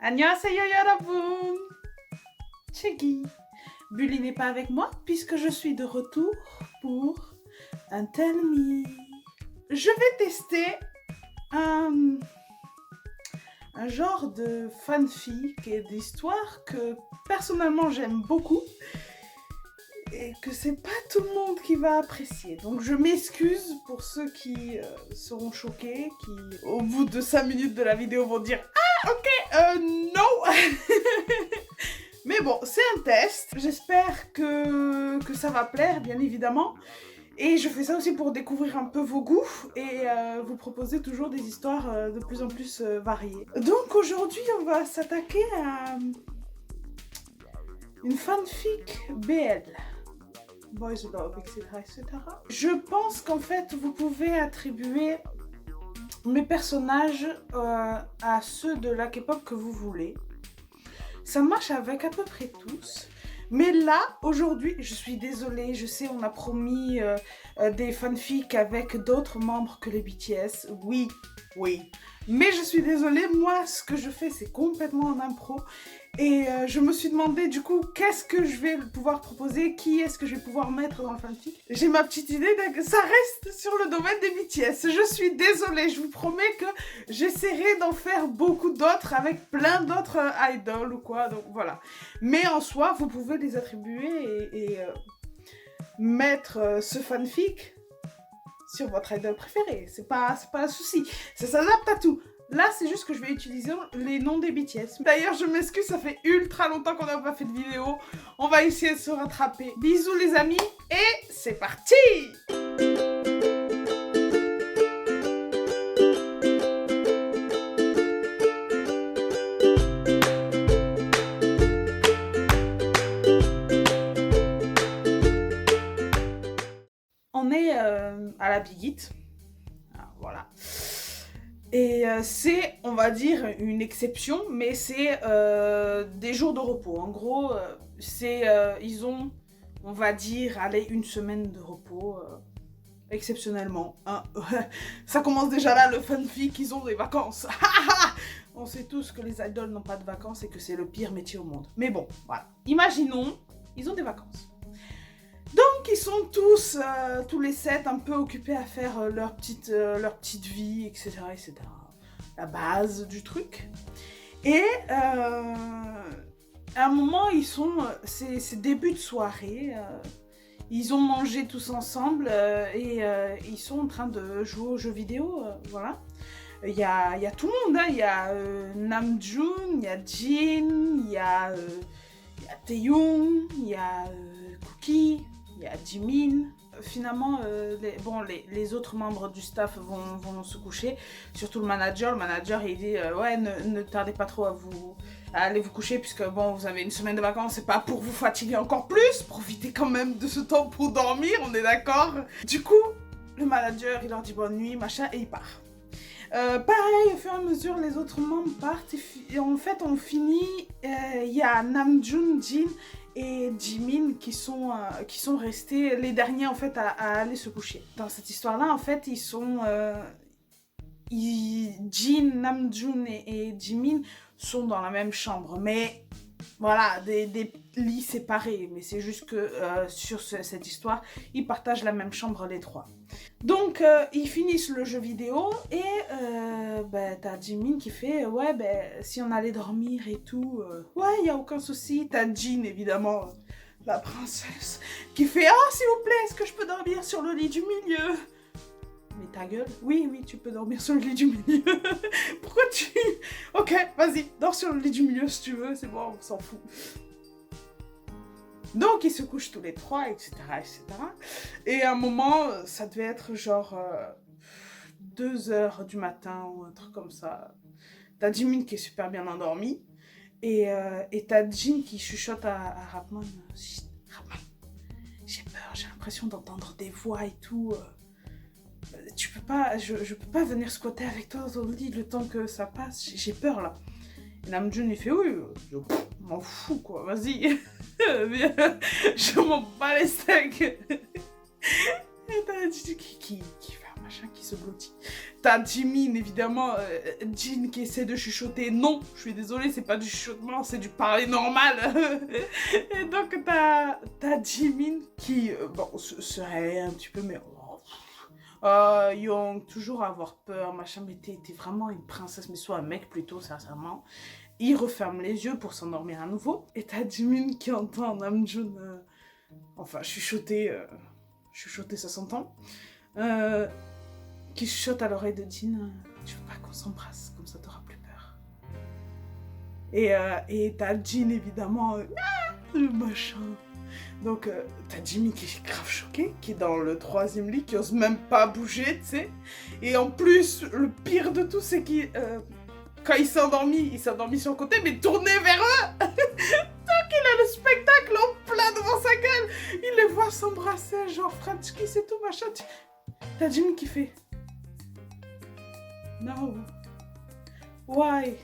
Annyeonghaseyo 여러분. Chegi. Bully n'est pas avec moi puisque je suis de retour pour un Tell Me. Je vais tester un genre de fanfic et d'histoire que personnellement j'aime beaucoup et que c'est pas tout le monde qui va apprécier. Donc je m'excuse pour ceux qui seront choqués, qui au bout de 5 minutes de la vidéo vont dire « Ah ok, non !» Mais bon, c'est un test. J'espère que ça va plaire, bien évidemment. Et je fais ça aussi pour découvrir un peu vos goûts et vous proposer toujours des histoires de plus en plus variées. Donc aujourd'hui, on va s'attaquer à une fanfic BL. Boys Love, etc., etc. Je pense qu'en fait, vous pouvez attribuer mes personnages à ceux de la K-pop que vous voulez. Ça marche avec à peu près tous. Mais là, aujourd'hui, je suis désolée, je sais, on a promis des fanfics avec d'autres membres que les BTS. Oui. Mais je suis désolée, moi, ce que je fais, c'est complètement en impro. Et je me suis demandé, du coup, qu'est-ce que je vais pouvoir proposer? Qui est-ce que je vais pouvoir mettre dans le fanfic? J'ai ma petite idée, ça reste sur le domaine des BTS. Je suis désolée, je vous promets que j'essaierai d'en faire beaucoup d'autres avec plein d'autres idols ou quoi, donc voilà. Mais en soi, vous pouvez les attribuer et mettre ce fanfic sur votre idol préféré. C'est pas un souci, ça s'adapte à tout. Là, c'est juste que je vais utiliser les noms des BTS. D'ailleurs, je m'excuse, ça fait ultra longtemps qu'on n'a pas fait de vidéo. On va essayer de se rattraper. Bisous les amis, et c'est parti! On est à la Bigit. Voilà. Et c'est, on va dire, une exception, mais c'est des jours de repos. En gros, ils ont, on va dire, allez, une semaine de repos, exceptionnellement. Hein. Ça commence déjà là, le fanfic, ils ont des vacances. On sait tous que les idoles n'ont pas de vacances et que c'est le pire métier au monde. Mais bon, voilà. Imaginons, ils ont des vacances. Donc ils sont tous les 7 un peu occupés à faire leur petite vie, etc., etc. La base du truc. Et à un moment, ils sont, c'est début de soirée, ils ont mangé tous ensemble et ils sont en train de jouer aux jeux vidéo, voilà. Il y a tout le monde, hein. Il y a Namjoon, il y a Jin, il y a Taehyung, il y a Cookie, il y a Jimin. Finalement, les autres membres du staff vont se coucher, surtout le manager. Le manager, il dit ouais, ne tardez pas trop à aller vous coucher, puisque bon, vous avez une semaine de vacances, c'est pas pour vous fatiguer encore plus, profitez quand même de ce temps pour dormir, on est d'accord? Du coup, le manager, il leur dit bonne nuit, machin, et il part. Pareil, au fur et à mesure, les autres membres partent, et en fait, on finit, il y a Namjoon, Jin et Jimin qui sont restés les derniers en fait à aller se coucher. Dans cette histoire-là, en fait, ils sont Jin, Namjoon et Jimin sont dans la même chambre, mais voilà, des lits séparés. Mais c'est juste que sur cette histoire, ils partagent la même chambre les trois. Donc ils finissent le jeu vidéo et t'as Jimin qui fait ouais si on allait dormir et tout, ouais y a aucun souci. T'as Jin évidemment, la princesse, qui fait ah s'il vous plaît est-ce que je peux dormir sur le lit du milieu? Mais ta gueule, oui tu peux dormir sur le lit du milieu. Pourquoi tu... Ok vas-y, dors sur le lit du milieu si tu veux, c'est bon, on s'en fout. Donc ils se couchent tous les trois, etc., etc. Et à un moment, ça devait être genre 2h du matin ou un truc comme ça. T'as Jimin qui est super bien endormi. Et t'as Jin qui chuchote à Rapman. Rapman, j'ai peur, j'ai l'impression d'entendre des voix et tout. Tu peux pas, je peux pas venir squatter avec toi dans le lit le temps que ça passe. J'ai peur là. Et Namjoon il fait oui, je m'en fous quoi, vas-y. Je m'en bats les steaks. Et t'as dit qui fait un machin. machin qui se blottit. T'as Jimin, évidemment, Jin qui essaie de chuchoter. Non, je suis désolée, c'est pas du chuchotement, c'est du parler normal. Et donc, t'as Jimin qui, bon, se réveille un petit peu, mais... Young, toujours avoir peur, machin, mais t'es vraiment une princesse, mais soit un mec plutôt, sincèrement. Il referme les yeux pour s'endormir à nouveau. Et t'as Jimin qui entend Namjoon, enfin, chuchoter, ça s'entend, qui chuchote à l'oreille de Jin, tu veux pas qu'on s'embrasse, comme ça t'auras plus peur. Et t'as Jin, évidemment, le machin. Donc, t'as Jimmy qui est grave choqué, qui est dans le 3e lit, qui ose même pas bouger, tu sais. Et en plus, le pire de tout, c'est qu'il... quand il s'est endormi sur le côté, mais tourné vers eux. Donc, il a le spectacle en plein devant sa gueule. Il les voit s'embrasser, genre French kiss et tout, machin. T'as Jimmy qui fait... No. Why?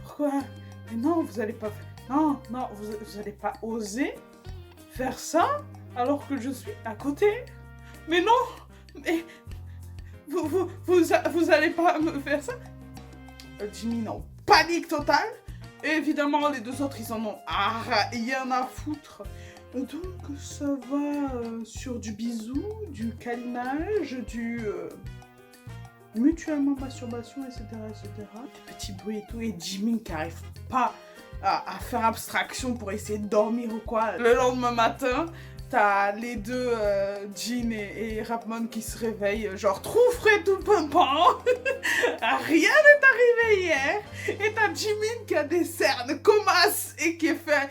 Pourquoi? Mais non, vous allez pas... Non, vous allez pas oser faire ça alors que je suis à côté. Mais non, mais vous allez pas me faire ça. Jimmy en panique totale. Et évidemment les deux autres ils en ont rien à foutre. Donc ça va sur du bisou, du câlinage, du mutuellement masturbation, etc., etc. Des petits bruits et tout. Et Jimmy qui arrive pas à faire abstraction pour essayer de dormir ou quoi. Le lendemain matin, t'as les deux, Jin et Rapmon qui se réveillent, genre trop frais, tout pimpant. Rien n'est arrivé hier. Et t'as Jimin qui a des cernes comasses et qui est fait...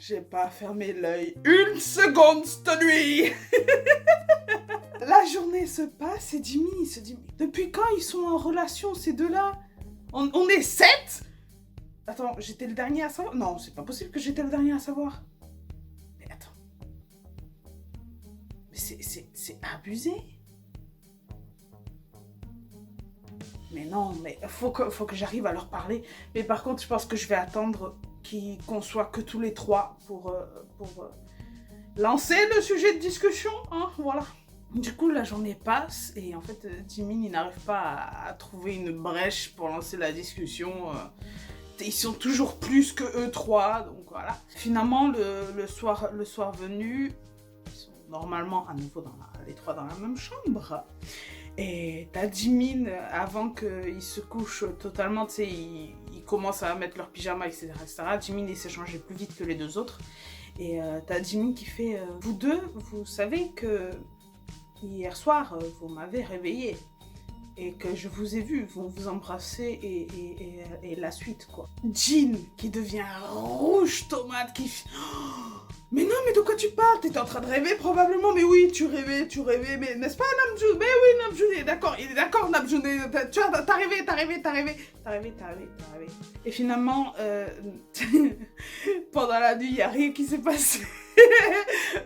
J'ai pas fermé l'œil une seconde cette nuit. La journée se passe et Jimmy il se dit, depuis quand ils sont en relation ces deux-là? On est 7? Attends, j'étais le dernier à savoir? Non, c'est pas possible que j'étais le dernier à savoir. Mais attends. Mais c'est abusé. Mais non, mais faut que j'arrive à leur parler. Mais par contre, je pense que je vais attendre qu'on soit que tous les trois pour lancer le sujet de discussion, hein, voilà. Du coup, la journée passe et en fait, Jimin, il n'arrive pas à trouver une brèche pour lancer la discussion. Ils sont toujours plus que eux trois, donc voilà. Finalement, le soir venu, ils sont normalement à nouveau les trois dans la même chambre. Et t'as Jimin, avant qu'ils se couchent totalement, tu sais, ils commencent à mettre leur pyjama, etc., etc. Jimin, il s'est changé plus vite que les deux autres. Et t'as Jimin qui fait vous deux, vous savez que hier soir, vous m'avez réveillé. Et que je vous ai vu, vous embrasser et la suite, quoi. Jin, qui devient rouge tomate, qui... Oh, mais non, mais de quoi tu parles? T'étais en train de rêver, probablement. Mais oui, tu rêvais, mais n'est-ce pas, Namjoon? Mais oui, Namjoon, il est d'accord, Namjoon. Tu vois, t'as rêvé. Et finalement, pendant la nuit, il n'y a rien qui s'est passé.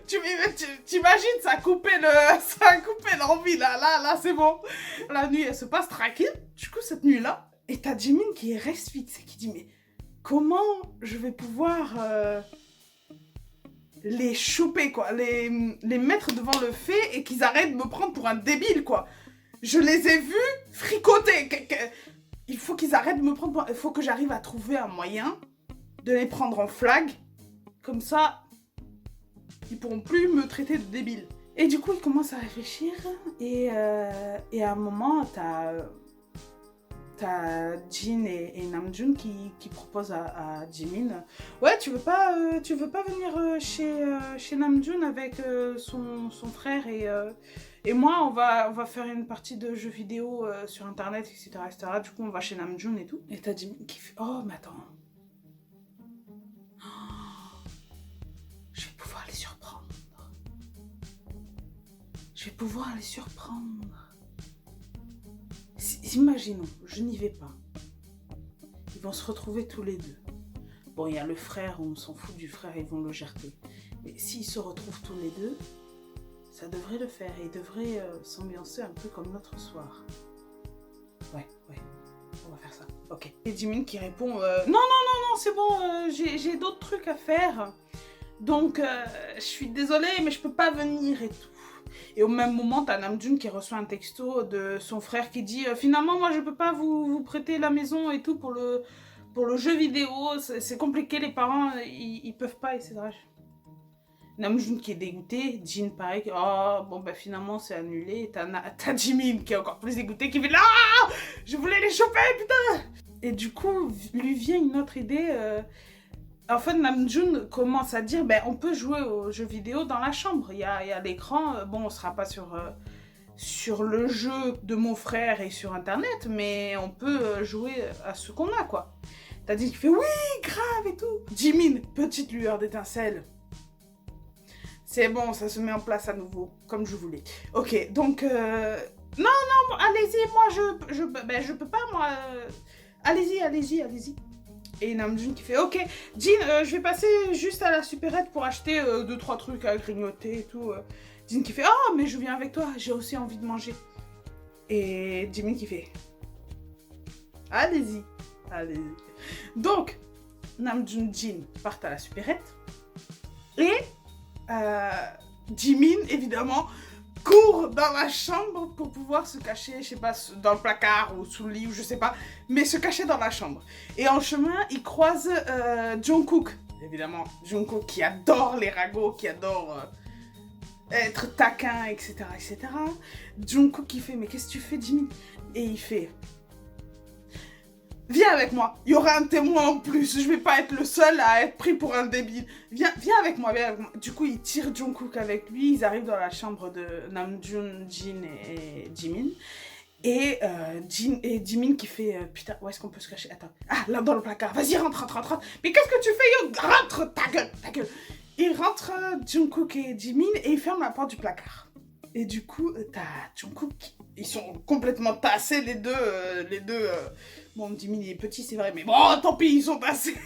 T'imagines, ça a coupé l'envie, là, c'est bon. La nuit, elle se passe tranquille, du coup, cette nuit-là. Et t'as Jimin qui reste fixe et qui dit, mais comment je vais pouvoir les choper, quoi, les mettre devant le fait et qu'ils arrêtent de me prendre pour un débile, quoi. Je les ai vus fricoter. Il faut qu'ils arrêtent de me prendre pour... Il faut que j'arrive à trouver un moyen de les prendre en flag. Comme ça... ils pourront plus me traiter de débile. Et du coup, il commence à réfléchir, et à un moment, t'as Jin et Namjoon qui proposent à Jimin, ouais, tu veux pas venir chez Namjoon avec son frère et moi, on va faire une partie de jeux vidéo sur internet, etc., etc. Du coup, on va chez Namjoon et tout. Et t'as Jimin qui fait, oh, mais attends. Je vais pouvoir les surprendre. Imaginons, je n'y vais pas. Ils vont se retrouver tous les deux. Bon, il y a le frère, on s'en fout du frère, ils vont le gerter. Mais s'ils se retrouvent tous les deux, ça devrait le faire. Et ils devraient s'ambiancer un peu comme l'autre soir. Ouais, on va faire ça. Ok. Et Jimin qui répond, non, c'est bon, j'ai d'autres trucs à faire. Donc, je suis désolée, mais je peux pas venir et tout. Et au même moment, t'as Namjoon qui reçoit un texto de son frère qui dit finalement, moi je peux pas vous prêter la maison et tout pour le jeu vidéo, c'est compliqué, les parents ils peuvent pas, etc. Namjoon qui est dégoûté, Jin pareil, oh bon bah finalement c'est annulé, et t'as Jimin qui est encore plus dégoûté qui fait non, je voulais les choper putain. Et du coup lui vient une autre idée, en fait Namjoon commence à dire ben on peut jouer aux jeux vidéo dans la chambre, il y a l'écran, bon on sera pas sur le jeu de mon frère et sur internet, mais on peut jouer à ce qu'on a quoi. T'as dit qu'il fait oui grave et tout. Jimin, petite lueur d'étincelle. C'est bon, ça se met en place à nouveau, comme je voulais. Ok, donc... Non, allez-y, moi, je peux pas, moi... Allez-y. Et Namjoon qui fait, ok, Jin, je vais passer juste à la supérette pour acheter 2-3 trucs à grignoter et tout. Jin qui fait, oh, mais je viens avec toi, j'ai aussi envie de manger. Et Jimin qui fait, allez-y. Donc, Namjoon, Jin partent à la supérette. Et... Jimin, évidemment, court dans la chambre pour pouvoir se cacher, je sais pas, dans le placard ou sous le lit ou je sais pas, mais se cacher dans la chambre. Et en chemin, il croise Jungkook, évidemment. Jungkook qui adore les ragots, qui adore être taquin, etc. Jungkook qui fait, mais qu'est-ce que tu fais, Jimin? Et il fait... Viens avec moi, il y aura un témoin en plus, je vais pas être le seul à être pris pour un débile. Viens avec moi. Du coup, il tire Jungkook avec lui, ils arrivent dans la chambre de Namjoon, Jin et Jimin. Et Jimin qui fait, putain, où est-ce qu'on peut se cacher? Attends, là dans le placard, vas-y, rentre. Mais qu'est-ce que tu fais, yo? Rentre, ta gueule. Il rentre, Jungkook et Jimin, et ils ferment la porte du placard. Et du coup, t'as Jungkook, ils sont complètement tassés les deux. Bon, Jimin il est petit, c'est vrai, mais bon, tant pis, ils sont tassés.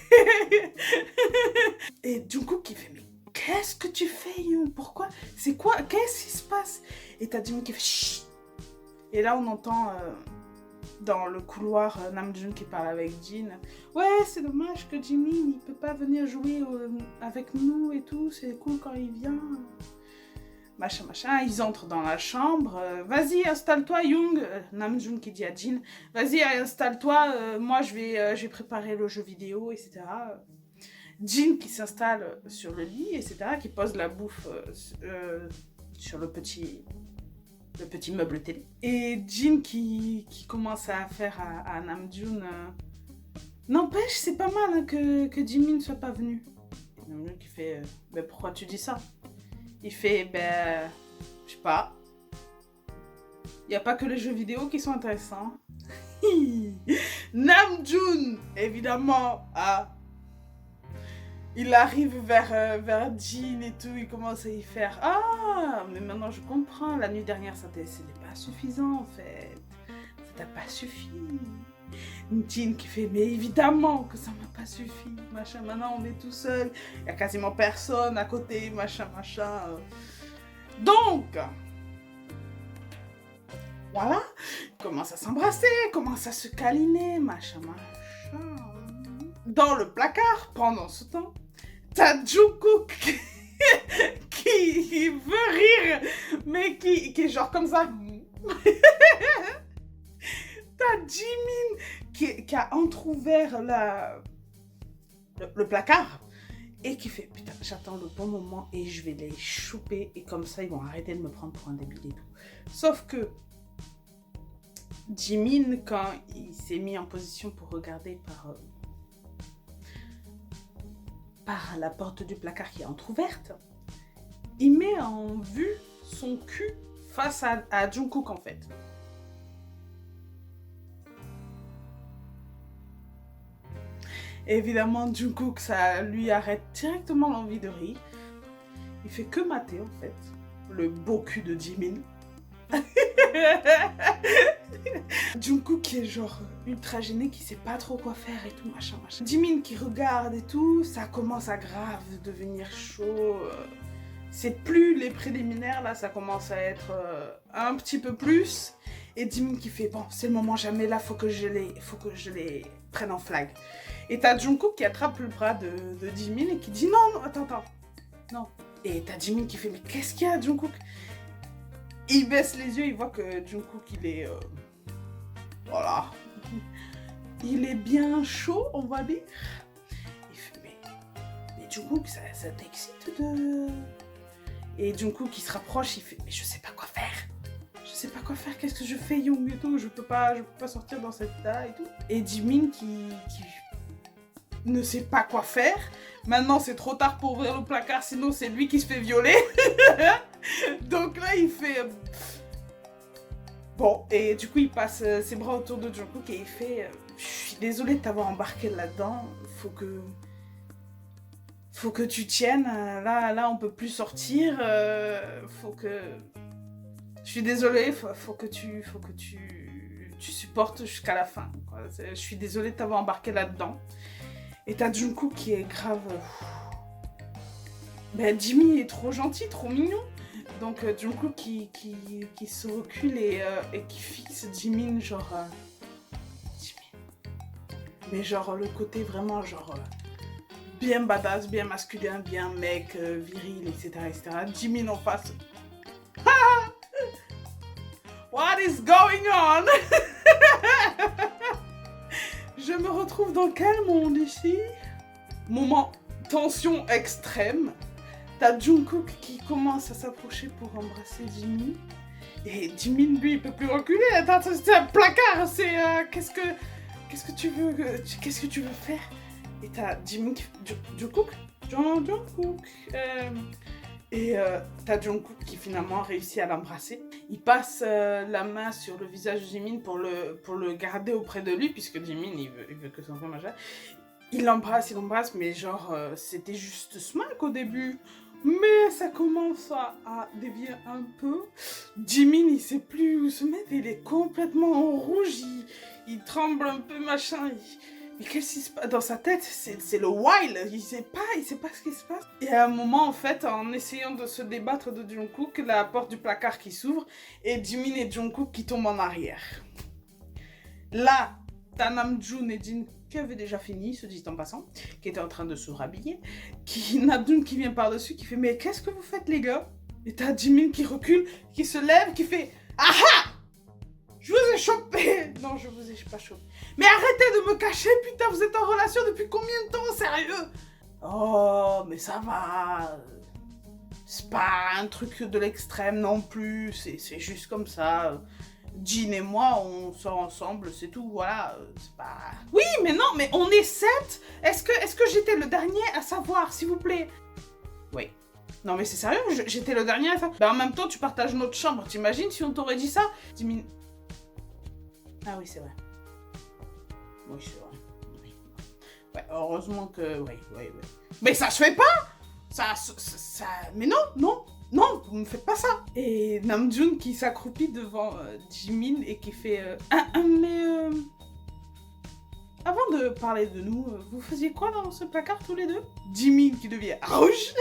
Et Jungkook qui fait, mais qu'est-ce que tu fais, Yoon? Pourquoi? C'est quoi? Qu'est-ce qui se passe? Et t'as Jimin qui fait, chut. Et là, on entend dans le couloir Namjoon qui parle avec Jin. Ouais, c'est dommage que Jimin, il peut pas venir jouer avec nous et tout, c'est cool quand il vient. Machin, ils entrent dans la chambre. Vas-y, installe-toi, Young. Namjoon qui dit à Jin, vas-y, installe-toi. Moi, je vais préparer le jeu vidéo, etc. Jin qui s'installe sur le lit, etc. Qui pose la bouffe sur le petit meuble télé. Et Jin qui commence à faire à Namjoon. N'empêche, c'est pas mal hein, que Jimin ne soit pas venu. Et Namjoon qui fait, pourquoi tu dis ça? Il fait, je sais pas. Il n'y a pas que les jeux vidéo qui sont intéressants. Namjoon, évidemment, il arrive vers Jin et tout, il commence à y faire, mais maintenant je comprends, la nuit dernière, c'était pas suffisant en fait. Ça t'a pas suffi. Jin qui fait, mais évidemment que ça m'a pas suffi, machin, maintenant on est tout seul, il y a quasiment personne à côté, machin. Donc, voilà, commence à s'embrasser, commence à se câliner, machin. Dans le placard, pendant ce temps, t'as Jungkook qui veut rire, mais qui est genre comme ça. T'as Jimin qui a entrouvert le placard et qui fait putain, j'attends le bon moment et je vais les choper et comme ça ils vont arrêter de me prendre pour un débile et tout. Sauf que Jimin, quand il s'est mis en position pour regarder par la porte du placard qui est entrouverte, il met en vue son cul face à Jungkook en fait. Évidemment, Jungkook, ça lui arrête directement l'envie de rire. Il fait que mater, en fait, le beau cul de Jimin. Jungkook qui est genre ultra gêné, qui sait pas trop quoi faire et tout, machin. Jimin qui regarde et tout, ça commence à grave devenir chaud. C'est plus les préliminaires, là, ça commence à être un petit peu plus. Et Jimin qui fait, bon, c'est le moment jamais, là, faut que je les prenne en flag. Et t'as Jungkook qui attrape le bras de Jimin et qui dit, non, attends, non. Et t'as Jimin qui fait, mais qu'est-ce qu'il y a, Jungkook? Il baisse les yeux, il voit que Jungkook, il est... voilà. Il est bien chaud, on va dire. Il fait, mais Jungkook, ça t'excite de... Et Jungkook, il se rapproche, il fait, mais je sais pas quoi faire. Je sais pas quoi faire, qu'est-ce que je fais, Young et tout, je peux pas sortir dans cet état et tout. Et Jimin qui ne sait pas quoi faire. Maintenant, c'est trop tard pour ouvrir le placard, sinon c'est lui qui se fait violer. Donc là, il fait... Bon, et du coup, il passe ses bras autour de Jungkook et il fait... je suis désolée de t'avoir embarqué là-dedans, faut que tu tiennes, là on peut plus sortir, faut que... Je suis désolée, faut que tu supportes jusqu'à la fin, quoi. Je suis désolée de t'avoir embarqué là-dedans. Et t'as Jungkook qui est grave... Ben, Jimmy est trop gentil, trop mignon. Donc Jungkook qui se recule et qui fixe Jimin, genre... Jimin. Mais genre le côté vraiment genre... bien badass, bien masculin, bien mec, viril, etc. Jimin en face. What is going on? Je me retrouve dans quel monde ici? Moment tension extrême. T'as Jungkook qui commence à s'approcher pour embrasser Jimin. Et Jimin, lui, il peut plus reculer. Attends, c'est un placard. C'est qu'est-ce que tu veux faire? Et t'as Jimin qui... Jungkook. Et t'as Jungkook qui finalement réussit à l'embrasser. Il passe la main sur le visage de Jimin pour le garder auprès de lui, puisque Jimin, il veut que son frère machin. Il l'embrasse, mais genre, c'était juste smack au début. Mais ça commence à dévier un peu. Jimin, il sait plus où se mettre, il est complètement en rouge, il tremble un peu, machin. Mais qu'est-ce qui se passe dans sa tête? C'est le wild, il sait pas ce qui se passe. Et à un moment, en fait, en essayant de se débattre de Jungkook, la porte du placard qui s'ouvre, et Jimin et Jungkook qui tombent en arrière. Là, t'as Namjoon et Jin qui avaient déjà fini, se dit en passant, qui étaient en train de se rhabiller, Namjoon qui vient par-dessus, qui fait « Mais qu'est-ce que vous faites, les gars ?» Et t'as Jimin qui recule, qui se lève, qui fait « Ah! Je vous ai chopé !» Non, je vous ai pas chopé. Mais arrêtez de me cacher, putain, vous êtes en relation depuis combien de temps, sérieux? Oh, mais ça va. C'est pas un truc de l'extrême non plus, c'est juste comme ça. Jean et moi, on sort ensemble, c'est tout, voilà, c'est pas... Oui, mais non, mais on est 7. Est-ce que j'étais le dernier à savoir, s'il vous plaît? Oui. Non, mais c'est sérieux, j'étais le dernier à savoir. Ben, en même temps, tu partages notre chambre, t'imagines si on t'aurait dit ça? Ah oui, c'est vrai. Oui, c'est vrai. Oui. Ouais, heureusement que... Oui. Mais ça se fait pas! Ça... Mais non, vous me faites pas ça! Et Namjoon qui s'accroupit devant Jimin et qui fait... mais... Avant de parler de nous, vous faisiez quoi dans ce placard tous les deux? Jimin qui devient rouge.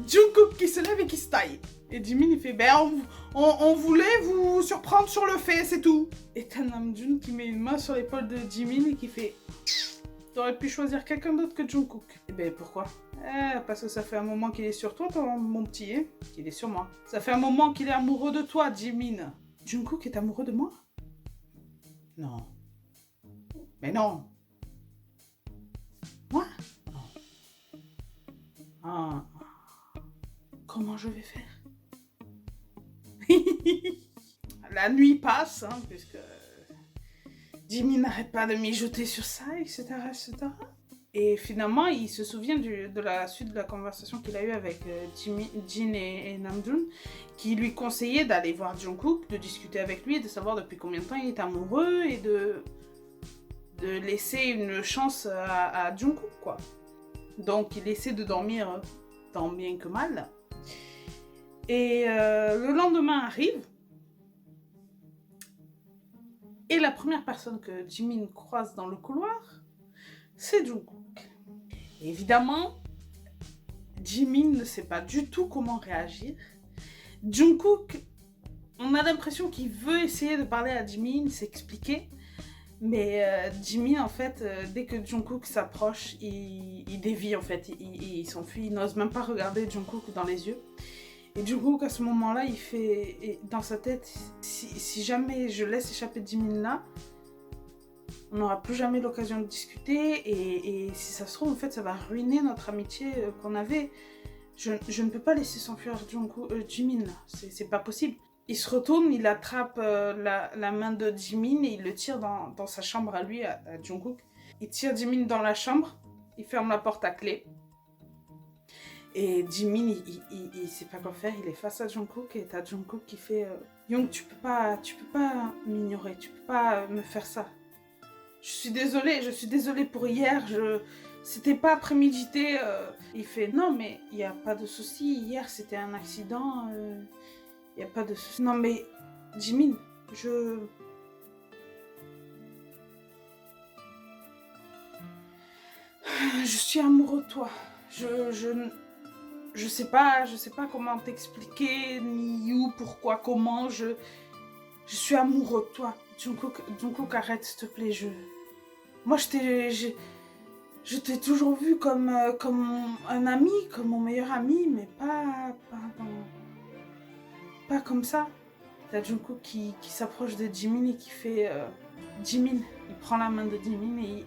Jungkook qui se lève et qui se taille. Et Jimin il fait ben on voulait vous surprendre sur le fait, c'est tout. Et t'as Namjoon qui met une main sur l'épaule de Jimin et qui fait t'aurais pu choisir quelqu'un d'autre que Jungkook. Et ben pourquoi? Parce que ça fait un moment qu'il est sur toi, mon petit, hein. Qu'il est sur moi. Ça fait un moment qu'il est amoureux de toi, Jimin. Jungkook est amoureux de moi? Non. Mais non. Moi? Non. Ah. Comment je vais faire? La nuit passe, hein, puisque Jimmy n'arrête pas de mijoter sur ça, etc. Et finalement, il se souvient de la suite de la conversation qu'il a eue avec Jin et Namjoon, qui lui conseillait d'aller voir Jungkook, de discuter avec lui, de savoir depuis combien de temps il est amoureux et de laisser une chance à Jungkook, quoi. Donc, il essaie de dormir tant bien que mal. Et le lendemain arrive. Et la première personne que Jimin croise dans le couloir, c'est Jungkook. Et évidemment, Jimin ne sait pas du tout comment réagir. Jungkook, on a l'impression qu'il veut essayer de parler à Jimin, s'expliquer. Mais Jimin, en fait, dès que Jungkook s'approche, il dévie, en fait. Il s'enfuit, il n'ose même pas regarder Jungkook dans les yeux. Et Jungkook, à ce moment-là, il fait... Et dans sa tête, si jamais je laisse échapper Jimin là, on n'aura plus jamais l'occasion de discuter. Et si ça se trouve, en fait, ça va ruiner notre amitié qu'on avait. Je ne peux pas laisser s'enfuir Jimin là. C'est pas possible. Il se retourne, il attrape la main de Jimin et il le tire dans sa chambre à lui, à Jungkook. Il tire Jimin dans la chambre, il ferme la porte à clé. Et Jimin, il sait pas quoi faire, il est face à Jungkook et t'as Jungkook qui fait Young, tu peux pas m'ignorer, tu peux pas me faire ça. Je suis désolée pour hier, c'était pas prémédité. Il fait non, mais il y a pas de souci, hier c'était un accident. Y a pas de souci. Non mais, Jimin, je suis amoureux de toi. Je sais pas comment t'expliquer, ni où, pourquoi, comment. Je suis amoureux de toi. Jungkook, arrête, s'il te plaît. Moi, je t'ai toujours vu comme un ami, comme mon meilleur ami, mais pas comme ça. T'as Jungkook qui s'approche de Jimin et qui fait Jimin. Il prend la main de Jimin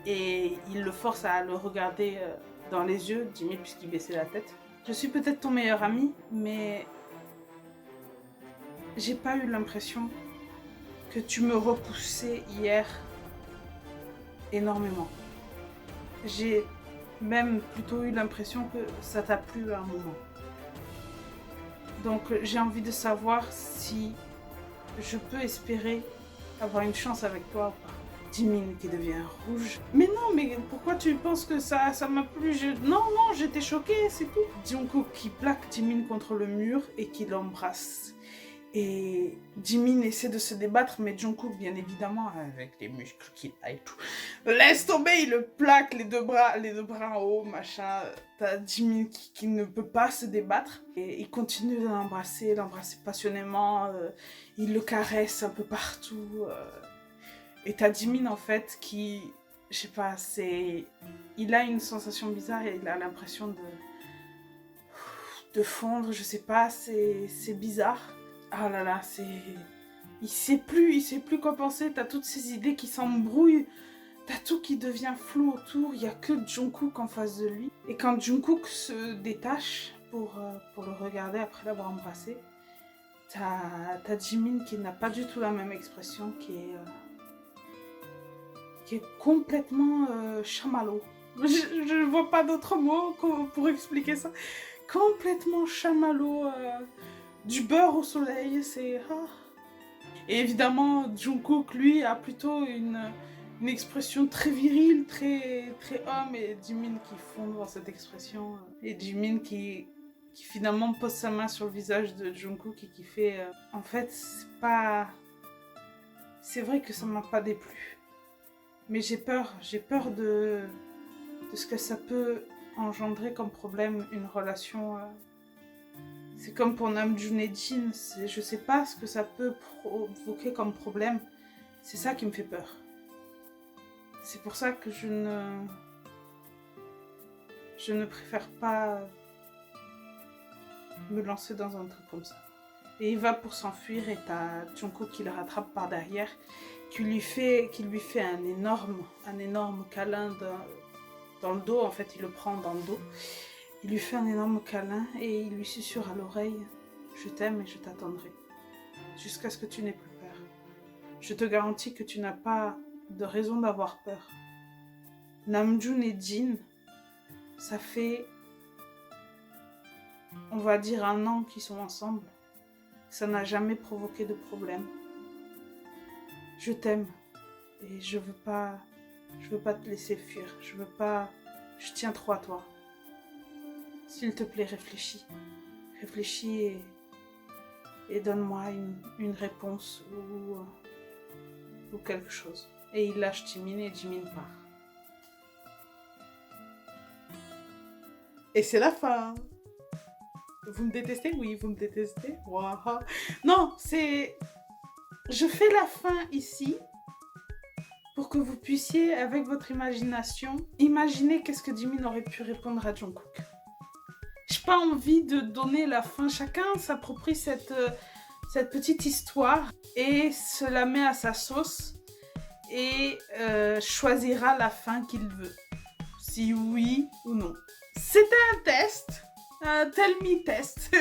et il le force à le regarder dans les yeux, Jimin, puisqu'il baissait la tête. Je suis peut-être ton meilleur ami, mais j'ai pas eu l'impression que tu me repoussais hier énormément. J'ai même plutôt eu l'impression que ça t'a plu à un moment. Donc j'ai envie de savoir si je peux espérer avoir une chance avec toi ou pas. Jimin qui devient rouge. Mais non, mais pourquoi tu penses que ça m'a plu? Non, j'étais choquée, c'est tout. Jungkook qui plaque Jimin contre le mur et qui l'embrasse. Et Jimin essaie de se débattre, mais Jungkook, bien évidemment, avec les muscles qu'il a et tout, laisse tomber, il le plaque, les deux bras en haut, machin. T'as Jimin qui ne peut pas se débattre. Et il continue de l'embrasser passionnément. Il le caresse un peu partout. Et t'as Jimin, en fait, qui, je sais pas, il a une sensation bizarre et il a l'impression de fondre, je sais pas, c'est bizarre. Ah là là, il sait plus quoi penser, t'as toutes ces idées qui s'embrouillent, t'as tout qui devient flou autour, il y a que Jungkook en face de lui. Et quand Jungkook se détache pour le regarder après l'avoir embrassé, t'as Jimin qui n'a pas du tout la même expression, qui est complètement chamallow. Je vois pas d'autres mots pour expliquer ça. Complètement chamallow, du beurre au soleil, c'est... Ah. Et évidemment, Jungkook, lui, a plutôt une expression très virile, très, très homme, et Jimin qui fond dans cette expression. Et Jimin qui finalement pose sa main sur le visage de Jungkook et qui fait... en fait, c'est pas... C'est vrai que ça m'a pas déplu. Mais j'ai peur de ce que ça peut engendrer comme problème une relation. C'est comme pour Namjoon et Jin, je sais pas ce que ça peut provoquer comme problème. C'est ça qui me fait peur. C'est pour ça que je ne préfère pas me lancer dans un truc comme ça. Et il va pour s'enfuir et t'as Jungkook qui le rattrape par derrière, qui lui fait un énorme câlin dans le dos. En fait, il le prend dans le dos. Il lui fait un énorme câlin et il lui susurre à l'oreille « Je t'aime et je t'attendrai, jusqu'à ce que tu n'aies plus peur. Je te garantis que tu n'as pas de raison d'avoir peur. » Namjoon et Jin, ça fait, on va dire, 1 an qu'ils sont ensemble. Ça n'a jamais provoqué de problème. Je t'aime et je veux pas te laisser fuir. Je tiens trop à toi. S'il te plaît, réfléchis. Réfléchis et donne-moi une réponse ou quelque chose. Et il lâche Jimin et Jimin part. Et c'est la fin. Vous me détestez? Oui, vous me détestez. Wow. Non, je fais la fin ici pour que vous puissiez, avec votre imagination, imaginer qu'est-ce que Jimin aurait pu répondre à Jungkook. Je pas envie de donner la fin. Chacun s'approprie cette petite histoire et se la met à sa sauce et choisira la fin qu'il veut. Si oui ou non. C'était un test. Un tell me test.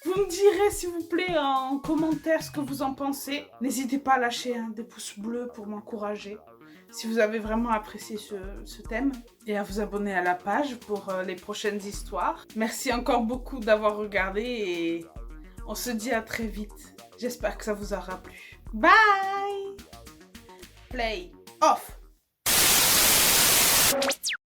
Vous me direz s'il vous plaît en commentaire ce que vous en pensez. N'hésitez pas à lâcher des pouces bleus pour m'encourager. Si vous avez vraiment apprécié ce thème. Et à vous abonner à la page pour les prochaines histoires. Merci encore beaucoup d'avoir regardé et on se dit à très vite. J'espère que ça vous aura plu. Bye! Play off!